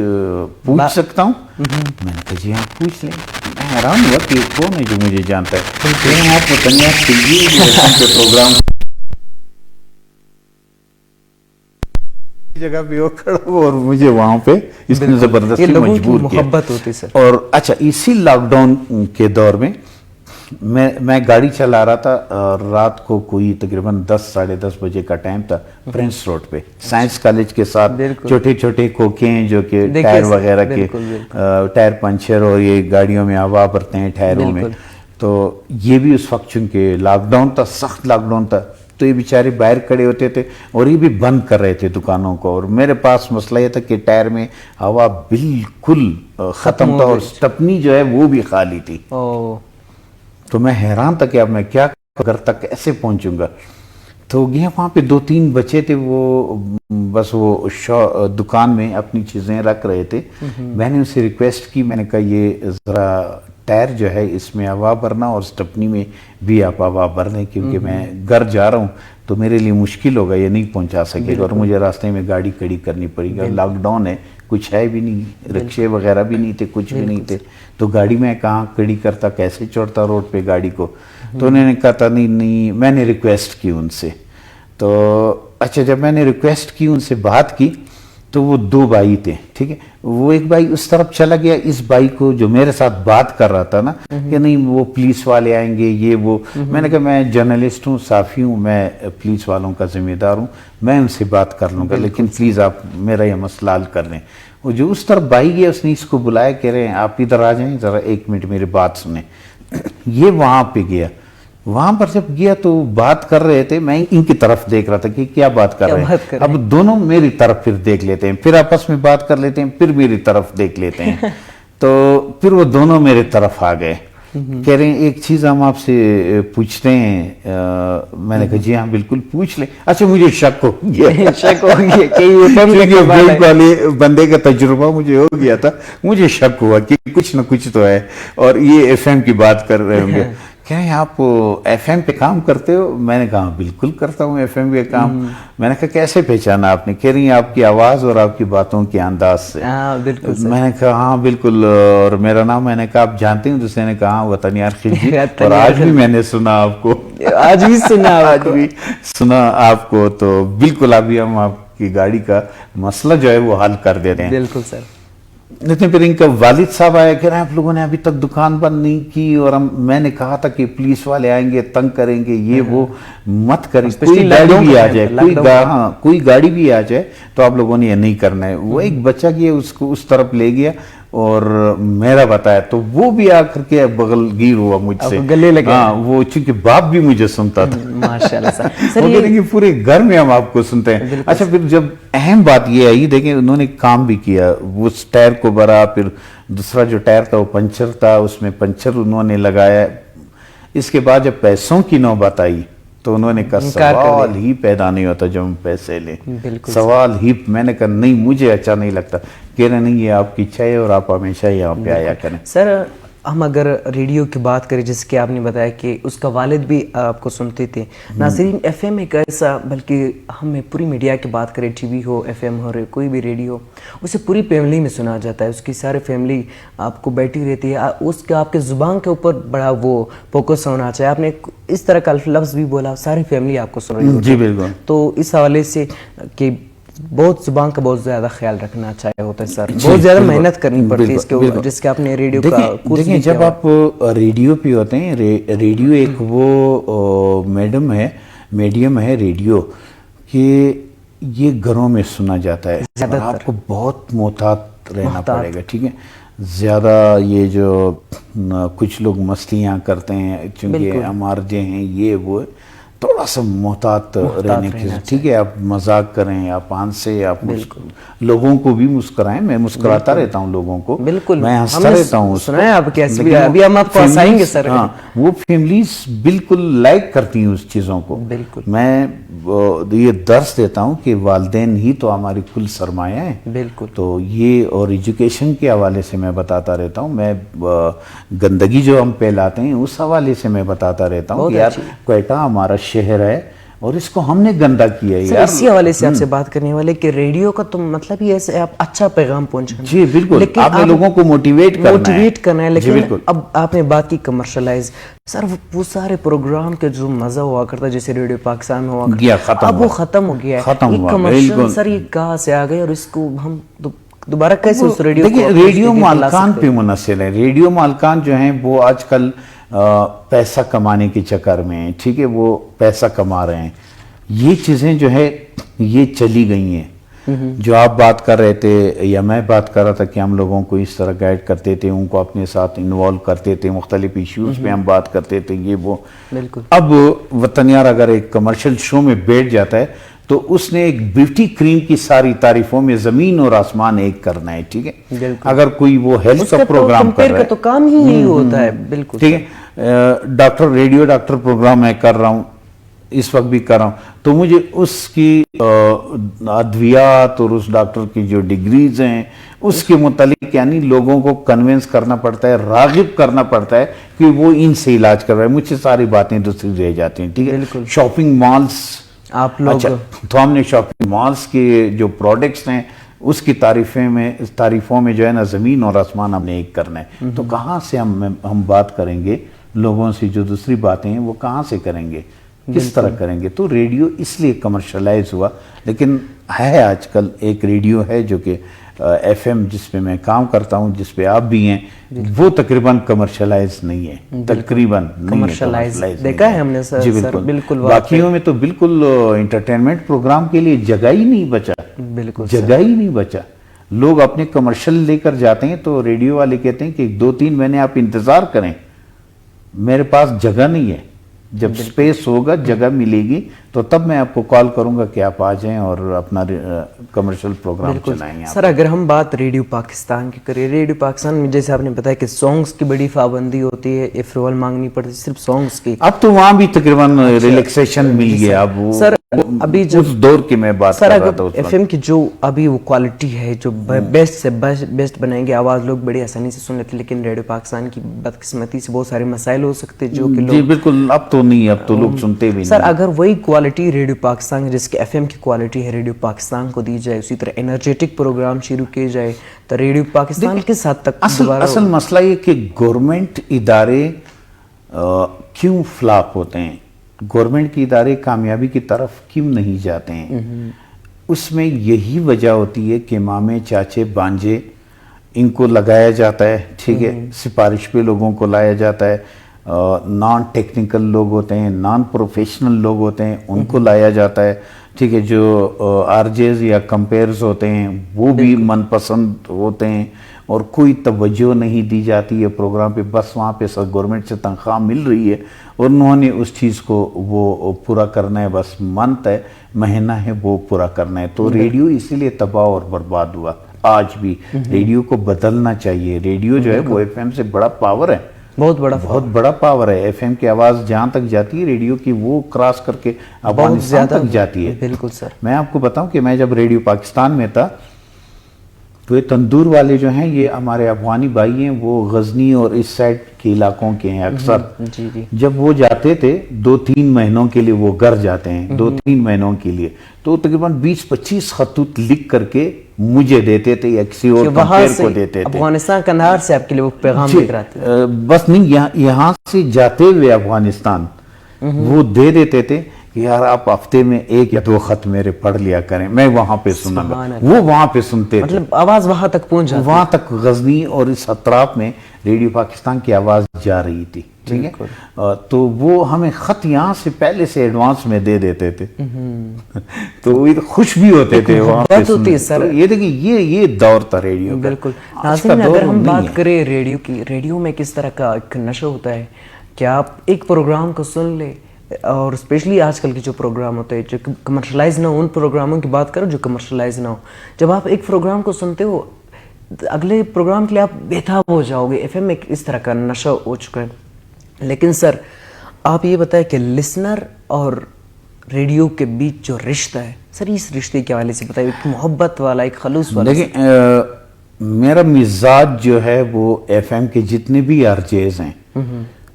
پوچھ سکتا ہوں؟ میں نے کہا جی ہاں پوچھ لیں. میں حیران ہوا کہ کون ہے جو مجھے جانتا ہے. کہہ رہے ہیں آپ بتائیے آپ کے پروگرام جگہ پہ وہ کھڑا ہوا, اور مجھے وہاں پہ اس نے زبردستی مجبور کیا. محبت ہوتی سر. اور اچھا اسی لاک ڈاؤن کے دور میں میں گاڑی چلا رہا تھا, اور رات کو کوئی تقریباً 10-10:30 بجے کا ٹائم تھا. پرنس روڈ پہ سائنس کالج کے ساتھ چھوٹے کھوکھے ہیں جو کہ ٹائر وغیرہ کے ٹائر پنچر, اور یہ گاڑیوں میں ہوا بھرتے ہیں ٹائروں میں. تو یہ بھی اس وقت چونکہ لاک ڈاؤن تھا, سخت لاک ڈاؤن تھا, تو یہ بیچارے باہر کھڑے ہوتے تھے اور یہ بھی بند کر رہے تھے دکانوں کو. اور میرے پاس مسئلہ یہ تھا کہ ٹائر میں ہوا بالکل ختم تھا, اور سٹپنی جو ہے وہ بھی خالی تھی. تو میں حیران تھا کہ اب میں کیا گھر تک کیسے پہنچوں گا. تو گیا وہاں پہ 2-3 بچے تھے, وہ بس وہ دکان میں اپنی چیزیں رکھ رہے تھے. میں نے ان سے ریکویسٹ کی, میں نے کہا یہ ذرا ٹائر جو ہے اس میں ہوا بھرنا اور سٹپنی میں بھی آپ ہوا بھر دیں, کیونکہ میں گھر جا رہا ہوں تو میرے لیے مشکل ہوگا, یہ نہیں پہنچا سکے گا, اور مجھے راستے میں گاڑی کھڑی کرنی پڑے گا. لاک ڈاؤن ہے, کچھ ہے بھی نہیں, رکشے وغیرہ بھی نہیں تھے, کچھ بھی نہیں تھے. تو گاڑی میں کہاں کھڑی کرتا, کیسے چڑھتا روڈ پہ گاڑی کو. تو انہوں نے کہا تھا نہیں, میں نے ریکویسٹ کی ان سے. تو اچھا جب میں نے ریکویسٹ کی, ان سے بات کی, تو وہ 2 بھائی تھے, ٹھیک ہے. وہ ایک بھائی اس طرف چلا گیا, اس بھائی کو جو میرے ساتھ بات کر رہا تھا نا کہ نہیں وہ پولیس والے آئیں گے یہ وہ. میں نے کہا میں جرنلسٹ ہوں, صحافی ہوں, میں پولیس والوں کا ذمہ دار ہوں, میں ان سے بات کر لوں گا, لیکن پلیز آپ میرا یہ مسئلہ حل کر لیں. وہ جو اس طرف بھائی گیا, اس نے اس کو بلایا, کہہ رہے ہیں آپ ادھر آ جائیں ذرا 1 منٹ میری بات سنیں. یہ وہاں پہ گیا. وہاں پر جب گیا تو بات کر رہے تھے, میں ان کی طرف دیکھ رہا تھا کہ کیا بات کر رہے ہیں. اب دونوں میری طرف پھر دیکھ لیتے ہیں, پھر آپس میں بات کر لیتے ہیں, پھر میری طرف دیکھ لیتے ہیں. تو پھر وہ دونوں میرے طرف آ گئے, کہہ رہے ہیں ایک چیز ہم آپ سے پوچھتے ہیں. میں نے کہا جی ہاں بالکل پوچھ لیں. اچھا مجھے شک ہو گیا کہ بندے کا تجربہ مجھے ہو گیا تھا, مجھے شک ہوا کہ کچھ نہ کچھ تو ہے, اور یہ ایف ایم کی بات کر رہے ہوں گے. کہہ رہے ہیں آپ ایف ایم پہ کام کرتے ہو؟ میں نے کہا بالکل کرتا ہوں ایف ایم پہ کام. میں نے کہا کیسے پہچانا آپ نے؟ کہہ رہی ہیں آپ کی آواز اور آپ کی باتوں کے انداز سے. میں نے کہا ہاں بالکل. اور میرا نام میں نے کہا آپ جانتے ہیں؟ دوسرے نے کہا ہاں وطن یار خلجی. اور آج بھی میں نے سنا آپ کو, آج بھی سنا آج بھی سنا آپ کو. تو بالکل ابھی ہم آپ کی گاڑی کا مسئلہ جو ہے وہ حل کر دیتے ہیں. بالکل سر. لیکن پھر ان کا والد صاحب آیا کہ آپ لوگوں نے ابھی تک دکان بند نہیں کی, اور میں نے کہا تھا کہ پولیس والے آئیں گے تنگ کریں گے, یہ وہ مت کریں, کوئی گاڑی بھی آ جائے, کوئی گاڑی بھی آ جائے تو آپ لوگوں نے یہ نہیں کرنا ہے. وہ ایک بچہ کیا اس کو اس طرف لے گیا اور میرا بتایا, تو وہ بھی آ کر کے بغل گیر ہوا مجھ سے, گلے لگے. ہاں وہ چونکہ باپ بھی مجھے سنتا تھا. ماشاءاللہ سر. وہ کہتے ہیں کہ پورے گھر میں ہم آپ کو سنتے ہیں. اچھا پھر جب اہم بات یہ آئی, دیکھیں انہوں نے کام بھی کیا, وہ ٹائر کو بھرا, پھر دوسرا جو ٹائر تھا وہ پنچر تھا, اس میں پنچر انہوں نے لگایا. اس کے بعد جب پیسوں کی نوبت آئی تو انہوں نے کہا سوال ہی پیدا نہیں ہوتا جب ہم پیسے لیں, سوال ہی. میں نے کہا نہیں مجھے اچھا نہیں لگتا. کہہ رہے نہیں یہ آپ کی اچھا ہے اور آپ ہمیشہ یہاں پہ آیا کریں. سر ہم اگر ریڈیو کی بات کریں, جس کہ آپ نے بتایا کہ اس کا والد بھی آپ کو سنتے تھے. ناظرین ایف ایم ایک ایسا, بلکہ ہمیں پوری میڈیا کی بات کریں, ٹی وی ہو, ایف ایم ہو, کوئی بھی ریڈیو, اسے پوری فیملی میں سنا جاتا ہے. اس کی سارے فیملی آپ کو بیٹھی رہتی ہے. اس کا آپ کے زبان کے اوپر بڑا وہ فوکس ہونا چاہیے. آپ نے اس طرح کا لفظ بھی بولا, ساری فیملی آپ کو سن رہی ہے. جی بالکل. تو اس حوالے سے کہ بہت زبان کا بہت زیادہ خیال رکھنا چاہیے ہوتا ہے سر, بہت زیادہ محنت کرنی پڑتی ہے اس کے اوپر, جس کے آپ نے ریڈیو کا کورس. دیکھیں جب آپ ریڈیو پہ ہوتے ہیں, ریڈیو ایک وہ میڈیم ہے ریڈیو کہ یہ گھروں میں سنا جاتا ہے. آپ کو بہت محتاط رہنا پڑے گا, ٹھیک ہے. زیادہ یہ جو کچھ لوگ مستیاں کرتے ہیں, چونکہ ہمارے ہیں یہ وہ, تھوڑا سا محتاط رہنے کی, ٹھیک ہے. آپ مذاق کریں, آپ ہنسیں, آپ لوگوں کو بھی مسکرائیں. میں مسکراتا رہتا ہوں لوگوں کو, میں ہنستا رہتا ہوں. سنائیں آپ کیسے, ابھی ہم آپ کو ہنسائیں گے سر. ہاں وہ فیملیز بالکل لائک کرتی ہیں اس چیزوں کو. میں یہ درس دیتا ہوں کہ والدین ہی تو ہماری کل سرمایہ ہیں. بالکل. تو یہ اور ایجوکیشن کے حوالے سے میں بتاتا رہتا ہوں. میں گندگی جو ہم پھیلاتے ہیں اس حوالے سے میں بتاتا رہتا ہوں کہ یار کوئٹہ ہمارا شہر ہے اور اس کو ہم نے گندا کیا ہے یار. اسی حوالے سے آپ سے بات کرنے والے کہ ریڈیو کا تو مطلب ہی ایسے آپ اچھا پیغام پہنچانا. جی بالکل, آپ نے لوگوں کو موٹیویٹ کرنا ہے. لیکن اب آپ نے بات کی کمرشلائز, سر وہ سارے پروگرام کے جو مزہ ہوا کرتا جیسے ریڈیو پاکستان میں ہوا کرتا, اب وہ ختم ہو گیا ہے. کمرشل سر یہ کہاں سے آ گئے اور اس کو ہم دوبارہ کیسے اس ریڈیو کو. ریڈیو مالکان پہ منحصر ہے. ریڈیو مالکان جو ہیں وہ آج کل پیسہ کمانے کے چکر میں, ٹھیک ہے, وہ پیسہ کما رہے ہیں. یہ چیزیں جو ہے یہ چلی گئی ہیں. جو آپ بات کر رہے تھے یا میں بات کر رہا تھا کہ ہم لوگوں کو اس طرح گائیڈ کرتے تھے, ان کو اپنے ساتھ انوالو کرتے تھے, مختلف ایشوز پہ ہم بات کرتے تھے, یہ وہ. اب وطن یار اگر ایک کمرشل شو میں بیٹھ جاتا ہے تو اس نے ایک بیوٹی کریم کی ساری تعریفوں میں زمین اور آسمان ایک کرنا ہے, ٹھیک ہے. اگر کوئی وہ ہیلتھ کا پروگرام کر رہا ہے تو کام ہی یہی ہوتا ہے. بالکل ٹھیک ہے. ڈاکٹر ریڈیو ڈاکٹر پروگرام میں کر رہا ہوں, اس وقت بھی کر رہا ہوں, تو مجھے اس کی ادویات اور اس ڈاکٹر کی جو ڈگریز ہیں اس کے متعلق یعنی لوگوں کو کنونس کرنا پڑتا ہے, راغب کرنا پڑتا ہے کہ وہ ان سے علاج کر رہا ہے. مجھ سے ساری باتیں دوسری رہ جاتی ہیں, ٹھیک ہے. شاپنگ مالز آپ لوگ, تو ہم نے شاپنگ مالز کے جو پروڈکٹس ہیں اس کی تعریفوں میں جو ہے نا زمین اور آسمان ہم نے ایک کرنا ہے. تو کہاں سے ہم بات کریں گے لوگوں سے, جو دوسری باتیں ہیں وہ کہاں سے کریں گے, کس طرح کریں گے. تو ریڈیو اس لیے کمرشلائز ہوا, لیکن ہے آج کل ایک ریڈیو ہے جو کہ ایف ایم جس پہ میں کام کرتا ہوں, جس پہ آپ بھی ہیں, وہ تقریباً کمرشلائز نہیں ہے. تقریباً کمرشلائز دیکھا ہے ہم نے سر. جی بالکل. باقیوں میں تو بالکل انٹرٹینمنٹ پروگرام کے لیے جگہ ہی نہیں بچا, جگہ ہی نہیں بچا. لوگ اپنے کمرشل لے کر جاتے ہیں تو ریڈیو والے کہتے ہیں کہ 2-3 مہینے آپ انتظار کریں, میرے پاس جگہ نہیں ہے. جب سپیس ہوگا, جگہ ملے گی تو تب میں آپ کو کال کروں گا کہ آپ آ جائیں اور اپنا کمرشل پروگرام چلائیں. سر اگر ہم بات ریڈیو پاکستان کی کریں, ریڈیو پاکستان میں جیسے آپ نے بتایا کہ سانگز کی بڑی پابندی ہوتی ہے, اپروول مانگنی پڑتی ہے صرف سانگز کی. اب تو وہاں بھی تقریباً ریلیکسیشن مل گیا. اب سر ابھی اس دور کی میں بات سر کر رہا اگر تھا اس ایف وقت. ایم کی جو ابھی وہ کوالٹی ہے جو بیسٹ سے بیسٹ بنائیں گے آواز لوگ بڑی آسانی سے سن لیتے، لیکن ریڈیو پاکستان کی بدقسمتی سے بہت سارے مسائل ہو سکتے جو کہ جی بالکل، اب تو نہیں، اب تو لوگ سنتے بھی سر نہیں. اگر وہی کوالٹی ریڈیو پاکستان جس کے ایف ایم کی کوالٹی ہے ریڈیو پاکستان کو دی جائے، اسی طرح انرجیٹک پروگرام شروع کیے جائے تو ریڈیو پاکستان کس حد تک اصل مسئلہ یہ کہ گورنمنٹ ادارے کیوں فلاپ ہوتے ہیں، گورنمنٹ کے ادارے کامیابی کی طرف کیوں نہیں جاتے ہیں؟ اس میں یہی وجہ ہوتی ہے کہ مامے چاچے بانجے ان کو لگایا جاتا ہے، ٹھیک ہے، سفارش پہ لوگوں کو لایا جاتا ہے، نان ٹیکنیکل لوگ ہوتے ہیں، نان پروفیشنل لوگ ہوتے ہیں، ان کو لایا جاتا ہے، ٹھیک ہے، جو آر جیز یا کمپیئرز ہوتے ہیں وہ بھی من پسند ہوتے ہیں اور کوئی توجہ نہیں دی جاتی ہے پروگرام پہ، بس وہاں پہ گورنمنٹ سے تنخواہ مل رہی ہے اور انہوں نے اس چیز کو وہ پورا کرنا ہے، بس منت ہے، مہینہ ہے، وہ پورا کرنا ہے. تو ریڈیو اسی لیے تباہ اور برباد ہوا. آج بھی ریڈیو کو بدلنا چاہیے. ریڈیو جو ہے وہ ایف ایم سے بڑا پاور ہے، بہت بڑا پاور ہے. ایف ایم کی آواز جہاں تک جاتی ہے ریڈیو کی وہ کراس کر کے افغانستان تک جاتی ہے. بالکل سر. میں آپ کو بتاؤں کہ میں جب ریڈیو پاکستان میں تھا تو یہ تندور والے جو ہیں یہ ہمارے افغانی بھائی ہیں، وہ غزنی اور اس سائڈ کے علاقوں کے ہیں اکثر. جب وہ جاتے تھے 2-3 مہینوں کے لیے، وہ گھر جاتے ہیں 2-3 مہینوں کے لیے، تو تقریباً 20-25 خطوط لکھ کر کے مجھے دیتے تھے یا کسی اور کمپیر کو دیتے تھے. افغانستان کندھار سے آپ کے لیے وہ پیغام لکھ رہا تھا. بس نہیں، یہاں سے جاتے ہوئے افغانستان وہ دے دیتے تھے کہ یار آپ ہفتے میں 1 یا 2 خط میرے پڑھ لیا کریں، میں وہاں پہ سنوں گا. وہ وہاں پہ سنتے تھے، مطلب آواز وہاں تک پہنچ جاتی، وہاں تک غزنی اور اس اطراف میں ریڈیو پاکستان کی آواز جا رہی تھی. ٹھیک ہے، تو وہ ہمیں خط یہاں سے پہلے سے ایڈوانس میں دے دیتے تھے تو وہ خوش بھی ہوتے تھے وہاں پہ سننے. یہ دیکھیں یہ دور تھا ریڈیو کا. بالکل. ناظرین اگر ہم بات کریں ریڈیو کی، ریڈیو میں کس طرح کا ایک نشہ ہوتا ہے کہ آپ ایک پروگرام کو سن لیں، اور اسپیشلی آج کل کے جو پروگرام ہوتے ہیں جو کمرشلائز نہ ہو، ان پروگراموں کی بات کرو جو کمرشلائز نہ ہو، جب آپ ایک پروگرام کو سنتے ہو اگلے پروگرام کے لیے آپ بےتاب ہو جاؤ گے. ایف ایم ایک اس طرح کا نشہ ہو چکا ہے. لیکن سر آپ یہ بتائیں کہ لسنر اور ریڈیو کے بیچ جو رشتہ ہے سر، اس رشتے کے حوالے سے بتائیے، ایک محبت والا، ایک خلوص والا. دیکھیں میرا مزاج جو ہے وہ ایف ایم کے جتنے بھی آر جیز ہیں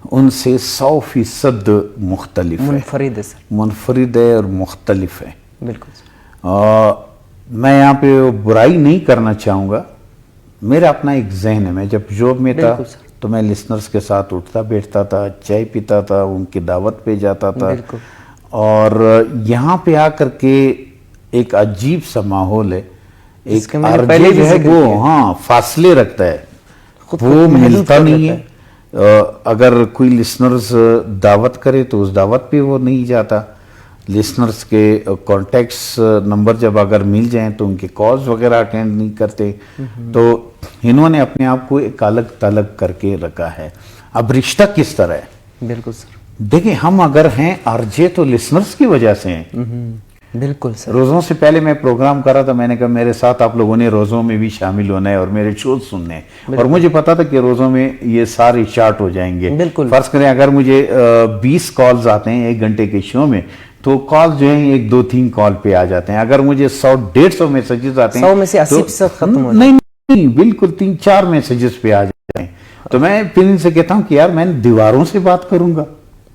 ان سے 100% مختلف ہے، منفرد ہے سر، منفرد ہے اور مختلف ہے. بالکل سر. میں یہاں پہ برائی نہیں کرنا چاہوں گا، میرا اپنا ایک ذہن ہے. میں جب جاب میں تھا تو میں لسنرز کے ساتھ اٹھتا بیٹھتا تھا، چائے پیتا تھا، ان کی دعوت پہ جاتا تھا، اور یہاں پہ آ کر کے ایک عجیب سا ماحول ہے. ایک آرجے جو ہے وہ فاصلے رکھتا ہے، وہ ملتا نہیں ہے. اگر کوئی لسنرز دعوت کرے تو اس دعوت پہ وہ نہیں جاتا. لسنرز کے کانٹیکٹس نمبر جب اگر مل جائیں تو ان کے کالز وغیرہ اٹینڈ نہیں کرتے. تو انہوں نے اپنے آپ کو ایک الگ تلگ کر کے رکھا ہے. اب رشتہ کس طرح ہے؟ بالکل سر. دیکھیں ہم اگر ہیں آرجے تو لسنرز کی وجہ سے ہیں. بالکل سر. روزوں سے پہلے میں پروگرام کر رہا تھا، میں نے کہا میرے ساتھ آپ لوگوں نے روزوں میں بھی شامل ہونا ہے اور میرے شوز سننے ہیں. اور مجھے پتا تھا کہ روزوں میں یہ سارے چارٹ ہو جائیں گے. فرض کریں اگر مجھے 20 کالز آتے ہیں 1 گھنٹے کے شو میں تو کال جو ہیں 1-2-3 کال پہ آ جاتے ہیں. اگر مجھے 100-150 میسیجز آتے ہیں 100 میں سے 80% ختم ہو جاتے ہیں. نہیں بالکل 3-4 میسیجز پہ آ جاتے ہیں. تو میں پھر ان سے کہتا ہوں کہ یار میں دیواروں سے بات کروں گا.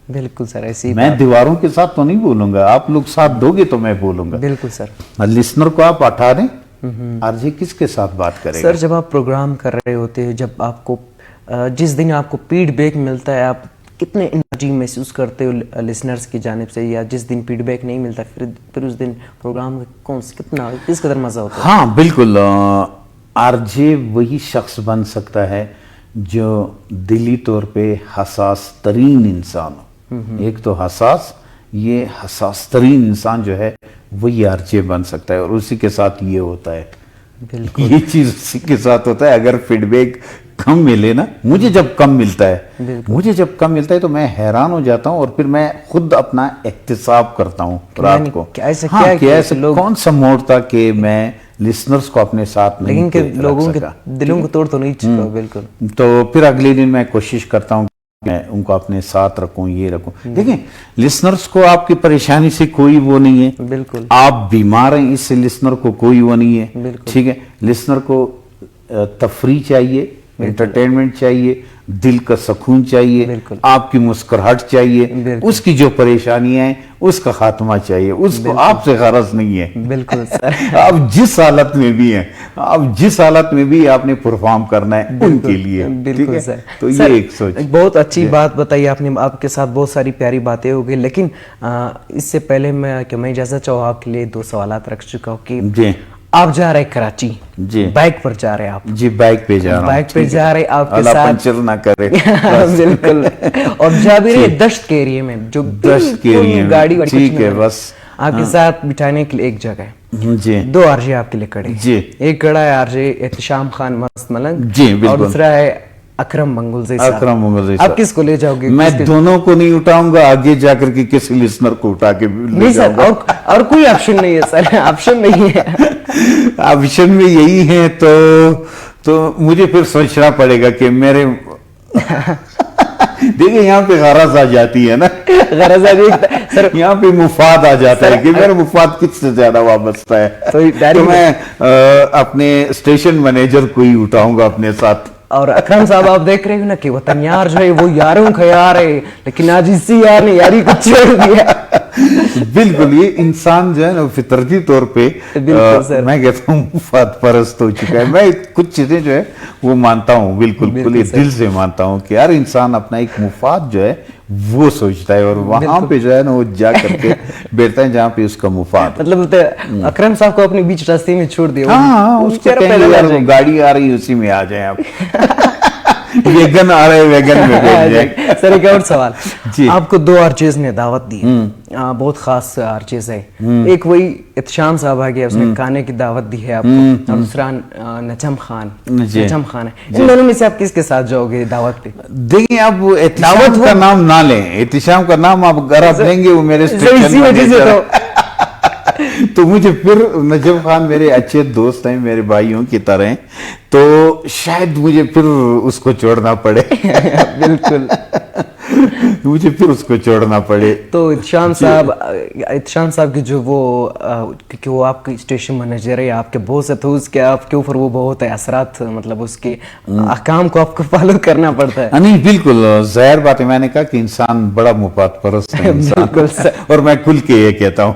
بالکل سر. ایسی میں دیواروں کے ساتھ تو نہیں بولوں گا، آپ لوگ ساتھ دو گے تو میں بولوں گا. بالکل سر. لسنر کو آپ ہٹا دیں، آرجے کس کے ساتھ بات کرے گا؟ سر جب آپ پروگرام کر رہے ہوتے ہیں، جب آپ کو جس دن آپ کو فیڈ بیک ملتا ہے، آپ کتنے انرجی محسوس کرتے ہو لسنرز کی جانب سے، یا جس دن فیڈ بیک نہیں ملتا پھر اس دن پروگرام کتنا کس قدر مزہ ہوتا ہے؟ ہاں بالکل. آرجے وہی شخص بن سکتا ہے جو دلی طور پہ حساس ترین انسان ہو. ایک تو یہ حساس ترین انسان جو ہے وہی آرجے بن سکتا ہے، اور اسی کے ساتھ یہ ہوتا ہے. یہ چیز اسی کے ساتھ ہوتا ہے. اگر فیڈ بیک کم ملے نا، مجھے جب کم ملتا ہے تو میں حیران ہو جاتا ہوں، اور پھر میں خود اپنا احتساب کرتا ہوں رات کو کہ ایسا کون سا موڑ تھا کہ میں لسنرز کو اپنے ساتھ نہیں رکھ سکا. لوگوں کے دلوں کو توڑ تو نہیں چکا. بالکل. تو پھر اگلے دن میں کوشش کرتا ہوں میں ان کو اپنے ساتھ رکھوں، یہ رکھوں. دیکھیں لسنرز کو آپ کی پریشانی سے کوئی وہ نہیں ہے. بالکل. آپ بیمار ہیں، اس سے لسنر کو کوئی وہ نہیں ہے. بالکل. ٹھیک ہے. لسنر کو تفریح چاہیے، انٹرٹینمنٹ چاہیے، دل کا سکون چاہیے، بالکل. آپ کی مسکراہٹ چاہیے، بالکل. اس کی جو پریشانیاں ہیں اس کا خاتمہ چاہیے. اس کو آپ سے غرض نہیں ہے. بالکل سر. آپ جس حالت میں بھی ہیں، آپ جس حالت میں بھی آپ نے پرفارم کرنا ہے ان کے لیے. بالکل سر. تو یہ ایک سوچ. بہت اچھی بات بتائی آپ نے، آپ کے ساتھ بہت ساری پیاری باتیں ہو گئی، لیکن اس سے پہلے میں اجازت چاہوں آپ کے لیے 2 سوالات رکھ چکا ہوں کہ جی آپ جا رہے کراچی، جی بائک پر جا رہے آپ. جی بائک پہ جا رہا ہوں. بائک پہ جا رہے آپ کے اللہ ساتھ پنچر نہ کرے. بالکل. اور جا بھی رہے دشت کے ایریے میں، جو دشت کے ایریے میں. گاڑی واڑی ٹھیک ہے. بس آپ کے ساتھ بٹھانے کے لیے ایک جگہ ہے. جی 2 آرجے آپ کے لیے کھڑے. جی. ایک کھڑا ہے آرجے احتشام خان مست ملنگ، جی بالکل. اور دوسرا ہے اکرم منگلزئی صاحب. اکرم منگلزئی آپ کس کو لے جاؤ گے؟ میں دونوں کو نہیں اٹھاؤں گا، آگے جا کر کے کسی لسنر کو اٹھا کے لے نہیں جاؤں سر، گا. اور کوئی آپشن نہیں ہے سر. آپشن نہیں ہے. آپشن میں یہی ہے تو مجھے پھر سوچنا پڑے گا کہ میرے دیکھیں یہاں پہ غرض آ جاتی ہے نا، غرض سر یہاں پہ مفاد آ جاتا ہے کہ میرا مفاد کس سے زیادہ وابستہ ہے. تو میں اپنے اسٹیشن مینیجر کو ہی اٹھاؤں گا اپنے ساتھ. اور اکرم صاحب آپ دیکھ رہے ہو نا کہ وطن یار جو ہے وہ یاروں کا یار ہے، لیکن آج اسی یار نے یاری کو چھوڑ دیا. بالکل. یہ انسان جو ہے نا فطرتی طور پہ میں کہتا ہوں مفاد پرست ہو چکا ہے. میں کچھ چیزیں جو ہے وہ مانتا ہوں، بالکل کھلے دل سے مانتا ہوں کہ ہر انسان اپنا ایک مفاد جو ہے وہ سوچتا ہے، اور وہاں پہ جو ہے نا وہ جا کر کے بیٹھتا ہے جہاں پہ اس کا مفاد. مطلب اکرم صاحب کو اپنے بیچ راستے میں چھوڑ دیا. ہاں اس کو کہیں گاڑی آ رہی ہے اسی میں آ جائیں آپ. ویگن آ رہے ویگن میں بیٹھ جائیں. سر ایک اور سوال. آپ کو 2 آرچیز نے دعوت دی، بہت خاص آرچیز ہے. ایک وہی احتشام صاحب آ گیا، اس نے کھانے کی دعوت دی ہے آپ کو، اور دوسرا نجم خان ہے. ان دونوں میں سے آپ کس کے ساتھ جاؤ گے دعوت پہ؟ دیکھیں آپ احتشام کا نام نہ لیں. احتشام کا نام آپ اگر آپ لیں گے وہ میرے اسی وجہ سے تو مجھے پھر نجم خان میرے اچھے دوست ہیں، میرے بھائیوں کی طرح ہیں، تو شاید مجھے پھر اس کو چھوڑنا پڑے. بالکل مجھے پھر اس کو چھوڑنا پڑے. تو احتشام صاحب کی جو کیونکہ وہ آپ کے اسٹیشن مینیجر ہے، آپ کے بوس ہے، تو اس کے آپ کے اوپر وہ بہت اثرات، مطلب اس کے احکام کو آپ کو فالو کرنا پڑتا ہے. نہیں بالکل ظاہر بات ہے. میں نے کہا کہ انسان بڑا مفاد پرست ہے بالکل سر. اور میں کھل کے یہ کہتا ہوں.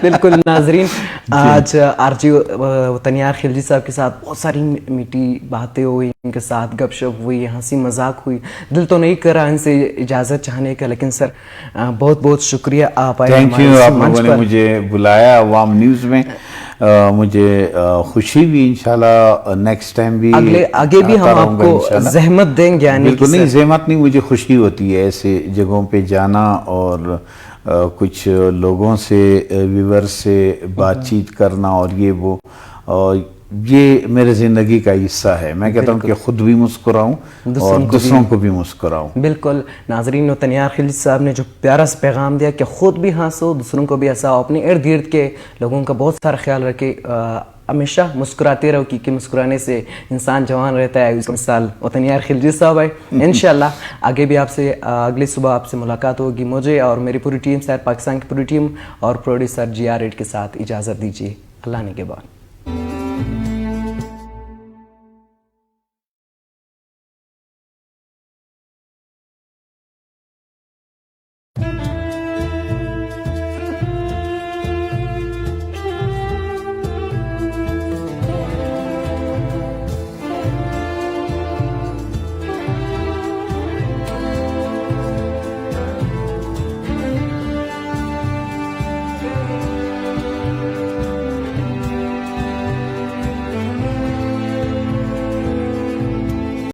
بالکل. ناظرین آج آرجی وطن یار خلجی صاحب کے ساتھ بہت ساری میٹھی باتیں ہوئی، ان کے ساتھ گپ شپ ہوئی، ہنسی مذاق ہوئی. دل تو نہیں کرا ان سے اجازت چاہنے کا، لیکن سر بہت بہت شکریہ آپ آئے. Thank you. آپ لوگوں نے مجھے بلایا عوام نیوز میں، مجھے خوشی بھی. انشاءاللہ نیکسٹ ٹائم بھی آگے بھی ہم آپ کو زحمت دیں گے. بالکل نہیں زحمت نہیں، مجھے خوشی ہوتی ہے ایسے جگہوں پہ جانا اور کچھ لوگوں سے ویور سے بات چیت کرنا، اور یہ میرے زندگی کا حصہ ہے. میں کہتا ہوں کہ خود بھی مسکراؤں اور دوسروں کو بھی مسکراؤں. بالکل. ناظرین وطن یار خلجی صاحب نے جو پیارا سا پیغام دیا کہ خود بھی ہنسو، دوسروں کو بھی ہنساؤ، اپنے ارد گرد کے لوگوں کا بہت سارا خیال رکھے، ہمیشہ مسکراتے رہو، کیونکہ مسکرانے سے انسان جوان رہتا ہے. اس مثال وطن یار خلجی صاحب ہے. انشاءاللہ آگے بھی آپ سے اگلی صبح آپ سے ملاقات ہوگی. مجھے اور میری پوری ٹیم، سیر پاکستان کی پوری ٹیم اور پروڈیوسر GR8 کے ساتھ اجازت دیجیے. اللہ نگہبان.